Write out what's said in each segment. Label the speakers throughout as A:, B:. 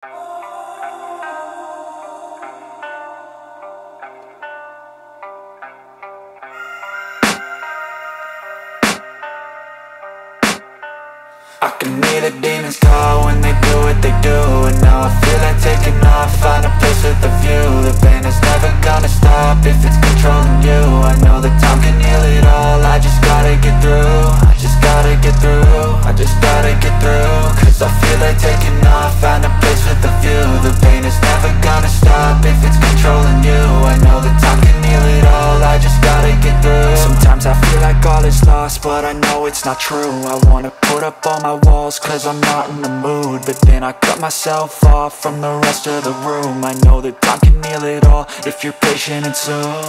A: I can hear the demons call when they do what they do. And now I feel like taking off, find a place with a view. The pain is never gonna stop if it's controlling you. I know that time can heal it all, I just gotta get through. I just gotta get through, I just gotta get through. Cause I feel like taking off, find a place with a view. The pain is never gonna stop if it's controlling you. I know that time can heal it all, I just gotta get through. Sometimes I feel like all is lost, but I know it's not true. I wanna put up all my walls cause I'm not in the mood, but then I cut myself off from the rest of the room. I know that time can heal it all if you're patient and soon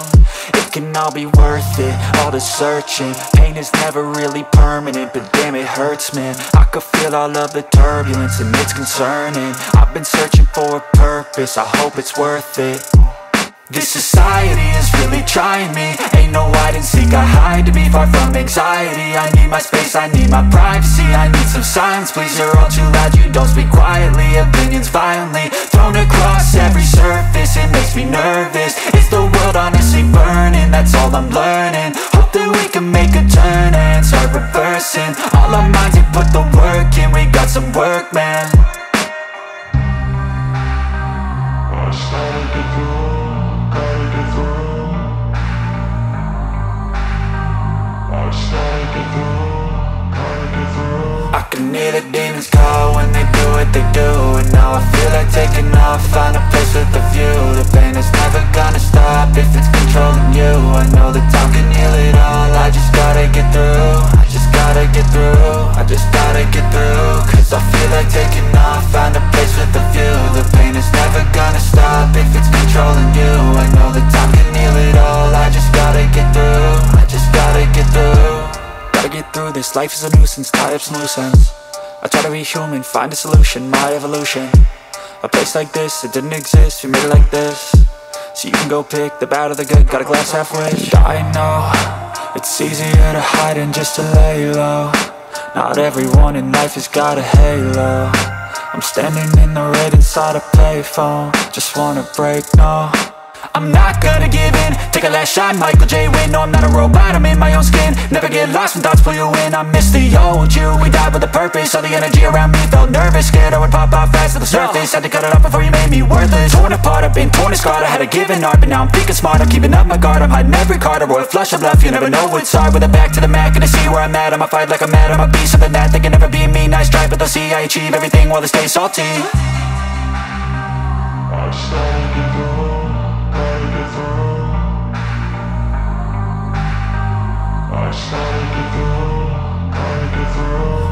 A: it can all be worth it, all the searching. Pain is never really permanent, but damn it hurts, man. I could feel all of the turbulence and it's concerning. I've been searching for a purpose, I hope it's worth it. This society is really trying me. Ain't no hide and seek, I hide to be far from anxiety. I need my space, I need my privacy. I need some silence, please, you're all too loud. You don't speak quietly, opinions violently thrown across every surface. It makes me nervous, is the world honestly burning? That's all I'm learning. Hope that we can make a turn and start reversing all our minds and put the work in. We got some work, man. I started to do. I can hear the demons call when they do what they do. And now I feel like taking off, find a place with a view. The pain is never gonna stop if it's controlling you. I know that time can heal it all, I just gotta get through. I just gotta get through, I just gotta get through. Cause I feel like taking off, find a place with a view. The pain is never gonna stop if it's controlling you. I know that time can heal it all, I just gotta get through. I just gotta get through. Gotta get through this, life is a nuisance, tie up some loose ends. I try to be human, find a solution, my evolution. A place like this, it didn't exist, we made it like this. So you can go pick the bad or the good, got a glass halfway. I know, it's easier to hide than just to lay low. Not everyone in life has got a halo. I'm standing in the red inside a payphone, just wanna break, no. I'm not gonna give in, take a last shot, Michael J. Win. No, I'm not a robot, I'm in my own skin. Never get lost when thoughts pull you in. I miss the old you, we died with a purpose. All the energy around me felt nervous, scared I would pop out fast to the surface. Had to cut it off before you made me worthless. Torn apart, I've been torn and scarred. I had a given art, but now I'm thinking smart. I'm keeping up my guard, I'm hiding every card. A royal flush of bluff, you never know what's hard. With a back to the mat, gonna see where I'm at. I'ma fight like I'm mad, I'ma be something that they can never be me. Nice try, but they'll see I achieve everything while they stay salty. I started to go.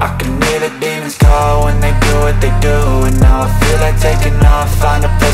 A: I can hear the demons call when they do what they do. And now I feel like taking off, find a place